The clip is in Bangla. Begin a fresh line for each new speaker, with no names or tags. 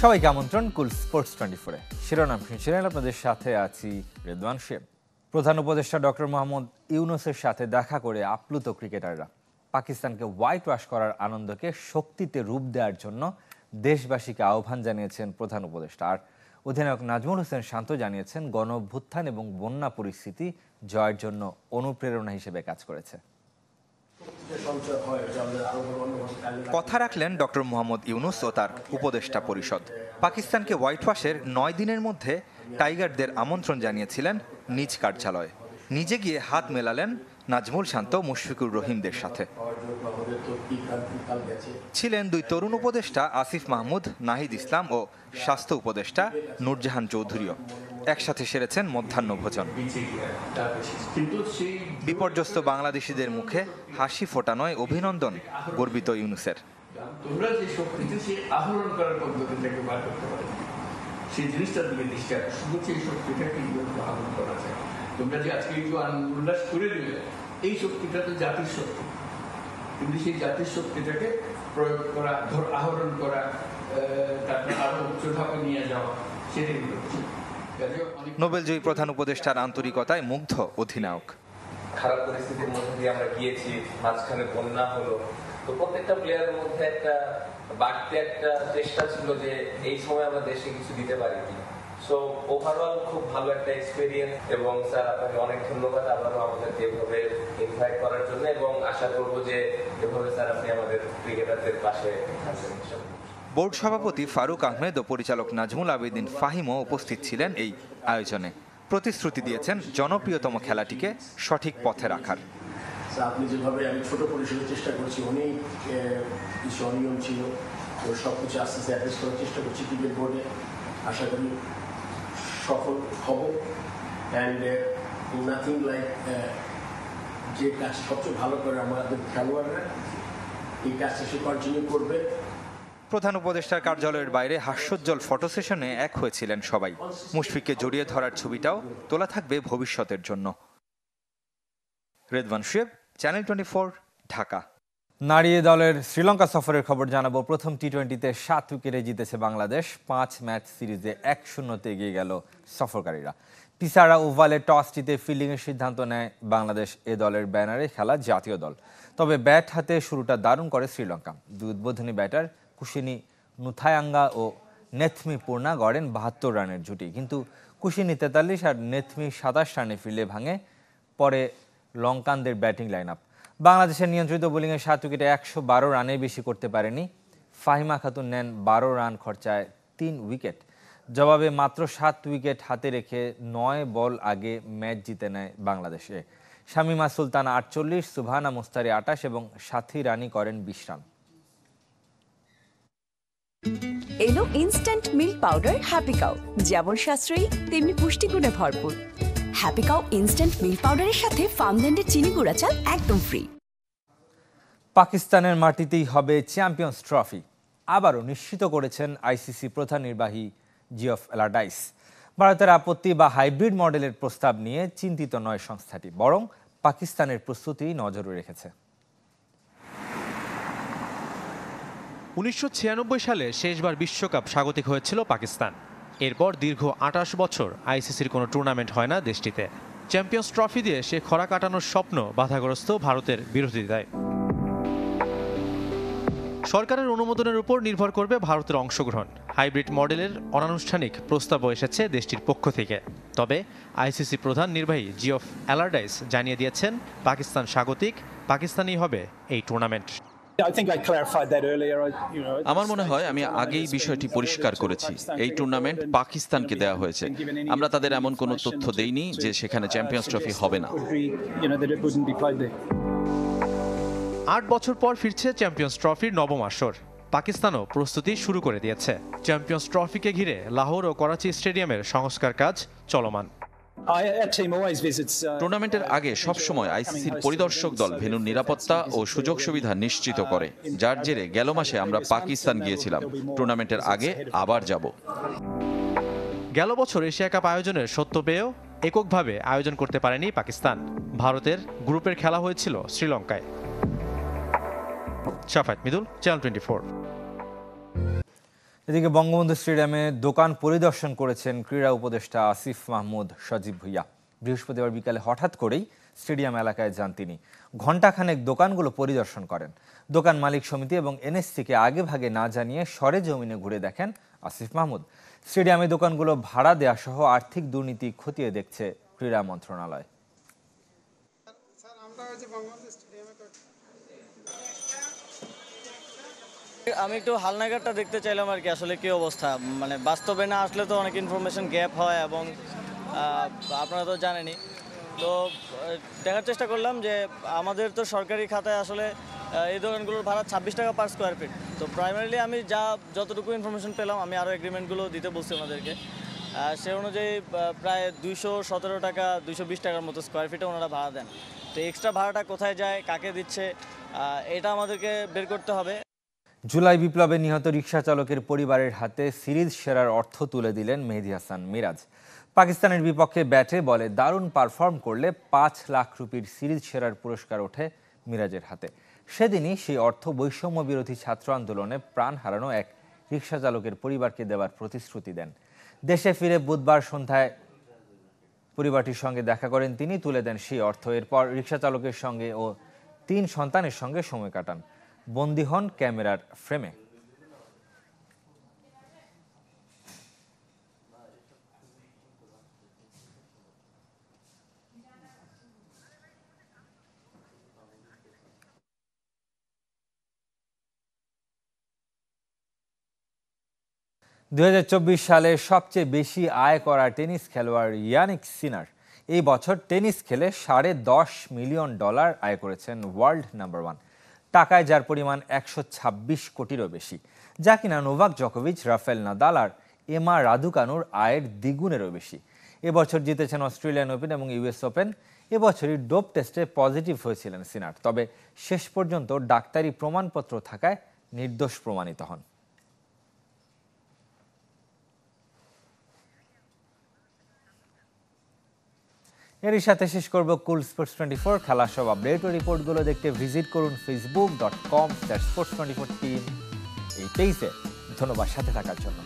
সবাইকে আমন্ত্রণ কুল স্পোর্টস 24-এ। শিরোনাম শুনছিলেন, আপনাদের সাথে আছি রেদওয়ান শেব। প্রধান উপদেষ্টা ডক্টর মোহাম্মদ ইউনূসের সাথে দেখা করে আপ্লুত ক্রিকেটাররা পাকিস্তানকে হোয়াইট ওয়াশ করার আনন্দকে শক্তিতে রূপ দেওয়ার জন্য দেশবাসীকে আহ্বান জানিয়েছেন প্রধান উপদেষ্টা। আর অধিনায়ক নাজমুল হোসেন শান্ত জানিয়েছেন, গণঅভ্যুত্থান এবং বন্যা পরিস্থিতি জয়ের জন্য অনুপ্রেরণা হিসেবে কাজ করেছে। কথা রাখলেন ডক্টর মোহাম্মদ ইউনূস ও তার উপদেষ্টা পরিষদ। পাকিস্তানকে হোয়াইট ওয়াশের 9 দিনের মধ্যে টাইগারদের আমন্ত্রণ জানিয়েছিলেন নিজ কার্যালয়ে। নিজে গিয়ে হাত মেলালেন নাজমুল শান্ত, মুশফিকুর রহিমদের সাথে। ছিলেন দুই তরুণ উপদেষ্টা আসিফ মাহমুদ, নাহিদ ইসলাম ও স্বাস্থ্য উপদেষ্টা নূরজাহান চৌধুরীও। একসাথে সেরেছেন মধ্যাহ্নভোজন। বিপর্যস্ত বাংলাদেশিদের মুখে হাসি ফোটানোয় অভিনন্দন গর্বিত ইউনূসের।
তোমরা যে শক্তিতে সে আহরণ করার পদ্ধতিটাকে বার করতে পারে, সেই জিনিসটার দিকে দৃষ্টি আকর্ষণ করছে। এই শক্তিটাকে কিভাবে আহরণ করা যায়। তোমরা যে আজকে একটু উল্লাস করে দিলে, এই শক্তিটা তো জাতির শক্তি, কিন্তু সেই জাতির শক্তিটাকে প্রয়োগ করা, আহরণ করা, তারপরে আরো উচ্চ ধাপে নিয়ে যাওয়া, সেটাই হচ্ছে।
নোবেলজয়ী প্রধান উপদেষ্টার আন্তরিকতায় মুগ্ধ অধিনায়ক।
খারাপ পরিস্থিতির মধ্যে দিয়ে আমরা গিয়েছি, মাঝখানে বন্যা হলো, তো প্রত্যেকটা প্লেয়ারের মধ্যে একটা বাড়তি একটা চেষ্টা ছিল যে এই সময় আমরা দেশে কিছু দিতে পারি কিনা। সো ওভারঅল খুব ভালো একটা এক্সপেরিয়েন্স। এবং স্যার, আপনাকে অনেক ধন্যবাদ আবারও আমাদেরকে এভাবে ইনভাইট করার জন্য, এবং আশা করবো যে এভাবে স্যার আপনি আমাদের ক্রিকেটারদের পাশে থাকবেন।
বোর্ড সভাপতি ফারুক আহমেদ ও পরিচালক নাজমুল আবেদিন ফাহিমও উপস্থিত ছিলেন এই আয়োজনে। প্রতিশ্রুতি দিয়েছেন জনপ্রিয়তম খেলাটিকে সঠিক পথে রাখার।
আপনি যেভাবে, আমি ছোট পরিসরে চেষ্টা করছি, অনেক কিছু অনিয়ম ছিল, তো সব কিছু আস্তে আস্তে অ্যাড্রেস করার চেষ্টা করছি ক্রিকেট বোর্ডে। আশা করি সফল হব। অ্যান্ড নাথিং লাইক যে কাজ সবচেয়ে ভালো করে আমাদের খেলোয়াড়রা, এই কাজটা সে কন্টিনিউ করবে।
প্রধান উপদেষ্টার কার্যালয়ের বাইরে হাস্যোজ্জ্বল ফটো সেশনে এক হয়েছিলেন সবাই। মুশফিককে জড়িয়ে ধরার ছবিটাও তোলা থাকবে ভবিষ্যতের জন্য। রেদওয়ান শেব, চ্যানেল 24, ঢাকা। নারী দলের শ্রীলঙ্কা সফরের খবর জানাবো। প্রথম টি-20-তে 7 উইকেটে জিতেছে বাংলাদেশ। 5 ম্যাচ সিরিজে 1-0-তে এগিয়ে গেল সফরকারীরা। পিসারা ওভালে টস জিতে ফিল্ডিংয়ের সিদ্ধান্ত নেয় বাংলাদেশ। এ দলের ব্যানারে খেলা জাতীয় দল। তবে ব্যাট হাতে শুরুটা দারুণ করে শ্রীলঙ্কা। দুই উদ্বোধনী ব্যাটার কুশিনী নুথায়াঙ্গা ও নেথমি পূর্ণা গড়েন 72 রানের জুটি, কিন্তু কুশিনী 43 আর নেথমি 27 রানে ফিরলে ভাঙে পরে লঙ্কানদের ব্যাটিং লাইন আপ। বাংলাদেশের নিয়ন্ত্রিত বোলিংয়ে 7 উইকেটে 112 রানের বেশি করতে পারেনি। ফাহিমা খাতুন নেন 12 রান খরচায় 3 উইকেট। জবাবে মাত্র 7 উইকেট হাতে রেখে 9 বল আগে ম্যাচ জিতে নেয় বাংলাদেশে। শামিমা সুলতানা 48, সুবহানা মুস্তারি 28 এবং সাথী রানী করেন 20 রান।
এলো instant milk powder happy cow, যেমন সাশ্রয়ী তেমনি পুষ্টিগুণে ভরপুর। হ্যাপি কাউ ইনস্ট্যান্ট মিল্ক পাউডারের সাথে ফার্মল্যান্ডের চিনি গুঁড়া চাল একদম ফ্রি।
পাকিস্তানের মাটিতেই হবে চ্যাম্পিয়ন্স ট্রফি, আবারও নিশ্চিত করেছেন আইসিসি প্রধান নির্বাহী জিওফ অ্যালারডাইস। ভারতের আপত্তি বা হাইব্রিড মডেলের প্রস্তাব নিয়ে চিন্তিত নয় সংস্থাটি, বরং পাকিস্তানের প্রস্তুতি নজরে রেখেছে।
1996 সালে শেষবার বিশ্বকাপ স্বাগতিক হয়েছিল পাকিস্তান। এরপর দীর্ঘ 28 বছর আইসিসির কোনো টুর্নামেন্ট হয় না দেশটিতে। চ্যাম্পিয়ন্স ট্রফি দিয়ে সে খরা কাটানোর স্বপ্ন বাধাগ্রস্ত ভারতের বিরোধিতায়। সরকারের অনুমোদনের উপর নির্ভর করবে ভারতের অংশগ্রহণ। হাইব্রিড মডেলের অনানুষ্ঠানিক প্রস্তাবও এসেছে দেশটির পক্ষ থেকে। তবে আইসিসি প্রধান নির্বাহী জিওফ অ্যালারডাইস জানিয়ে দিয়েছেন, পাকিস্তান স্বাগতিক, পাকিস্তানই হবে এই টুর্নামেন্ট।
আমার মনে হয় আমি আগেই বিষয়টি পরিষ্কার করেছি। এই টুর্নামেন্ট পাকিস্তানকে দেওয়া হয়েছে। আমরা তাদের এমন কোনো তথ্য দেইনি যে সেখানে চ্যাম্পিয়ন্স ট্রফি হবে না।
8 বছর পর ফিরছে চ্যাম্পিয়ন্স ট্রফির নবম আসর। পাকিস্তানও প্রস্তুতি শুরু করে দিয়েছে। চ্যাম্পিয়ন্স ট্রফিকে ঘিরে লাহোর ও করাচি স্টেডিয়ামের সংস্কার কাজ চলমান।
টুর্নামেন্টের আগে সবসময় আইসিসির পরিদর্শক দল ভেন্যুর নিরাপত্তা ও সুযোগ সুবিধা নিশ্চিত করে, যার জেরে গেল মাসে আমরা পাকিস্তান গিয়েছিলাম। টুর্নামেন্টের আগে আবার যাব।
গেল বছর এশিয়া কাপ আয়োজনের সত্য পেয়েও এককভাবে আয়োজন করতে পারেনি পাকিস্তান। ভারতের গ্রুপের খেলা হয়েছিল শ্রীলঙ্কায়। শাফাত মিদুল, চ্যানেল 24।
এদিকে বঙ্গবন্ধু স্টেডিয়ামে দোকান পরিদর্শন করেছেন ক্রীড়া উপদেষ্টা আসিফ মাহমুদ সজীব ভুইয়া। বৃহস্পতিবার বিকালে হঠাৎ করেই স্টেডিয়াম এলাকায় যান তিনি। ঘণ্টাখানেক দোকানগুলো পরিদর্শন করেন। দোকান মালিক সমিতি এবং এনএসসিকে আগে ভাগে না জানিয়ে সরেজমিনে ঘুরে দেখেন আসিফ মাহমুদ। স্টেডিয়ামে দোকানগুলো ভাড়া দেয়া সহ আর্থিক দুর্নীতি খতিয়ে দেখছে ক্রীড়া মন্ত্রণালয়।
আমি একটু হালনাগাদটা দেখতে চাইলাম আর কি, আসলে কি অবস্থা। মানে বাস্তবে না আসলে তো অনেক ইনফরমেশন গ্যাপ হয় এবং আপনারা তো জানেনই। তো দেখার চেষ্টা করলাম যে আমাদের তো সরকারি খাতায় আসলে এই দোকানগুলোর ভাড়া 26 টাকা পার স্কোয়ার ফিট। তো প্রাইমারিলি আমি যতটুকু ইনফরমেশন পেলাম, আমি আরও এগ্রিমেন্টগুলো দিতে বলছি ওনাদেরকে। সে অনুযায়ী প্রায় 217 টাকা 220 টাকার মতো স্কোয়ার ফিটে ওনারা ভাড়া দেন। তো এক্সট্রা ভাড়াটা কোথায় যায়, কাকে দিচ্ছে, এটা আমাদেরকে বের করতে হবে।
জুলাই বিপ্লবে নিহত রিকশা চালকের পরিবারের হাতে সিরিজ সেরার অর্থ তুলে দিলেন মেহেদী হাসান মিরাজ। পাকিস্তানের বিপক্ষে ব্যাটে বলে দারুণ পারফর্ম করলে 5 লাখ রুপির সিরিজ সেরার পুরস্কার ওঠে মিরাজের হাতে। সেদিনই সেই অর্থ বৈষম্য বিরোধী ছাত্র আন্দোলনে প্রাণ হারানো এক রিকশা চালকের পরিবারকে দেওয়ার প্রতিশ্রুতি দেন। দেশে ফিরে বুধবার সন্ধ্যায় পরিবারটির সঙ্গে দেখা করেন তিনি, তুলে দেন সেই অর্থ। এরপর রিকশা চালকের সঙ্গে ও 3 সন্তানের সঙ্গে সময় কাটান। বন্দী হন ক্যামেরার ফ্রেমে। সালে সবচেয়ে বেশি আয় করা টেনিস খেলোয়াড় ইয়ানিক সিনার এই বছর টেনিস খেলে $10.5 মিলিয়ন আয় করেছেন ওয়ার্ল্ড নাম্বার 1 টাকায়, যার পরিমাণ 126 কোটিরও বেশি, যা কিনা নোভাক জকোভিচ, রাফেল নাদাল আর এমা রাদুকানুর আয়ের দ্বিগুণেরও বেশি। এবছর জিতেছেন অস্ট্রেলিয়ান ওপেন এবং ইউএস ওপেন। এবছরই ডোপ টেস্টে পজিটিভ হয়েছিলেন সিনার, তবে শেষ পর্যন্ত ডাক্তারি প্রমাণপত্র থাকায় নির্দোষ প্রমাণিত হন। এরই সাথে শেষ করব কুল স্পোর্টস 24। খেলা সব আপডেট ও রিপোর্টগুলো দেখতে ভিজিট করুন facebook.com/sports24 team এই পেজে। ধন্যবাদ সাথে থাকার জন্য।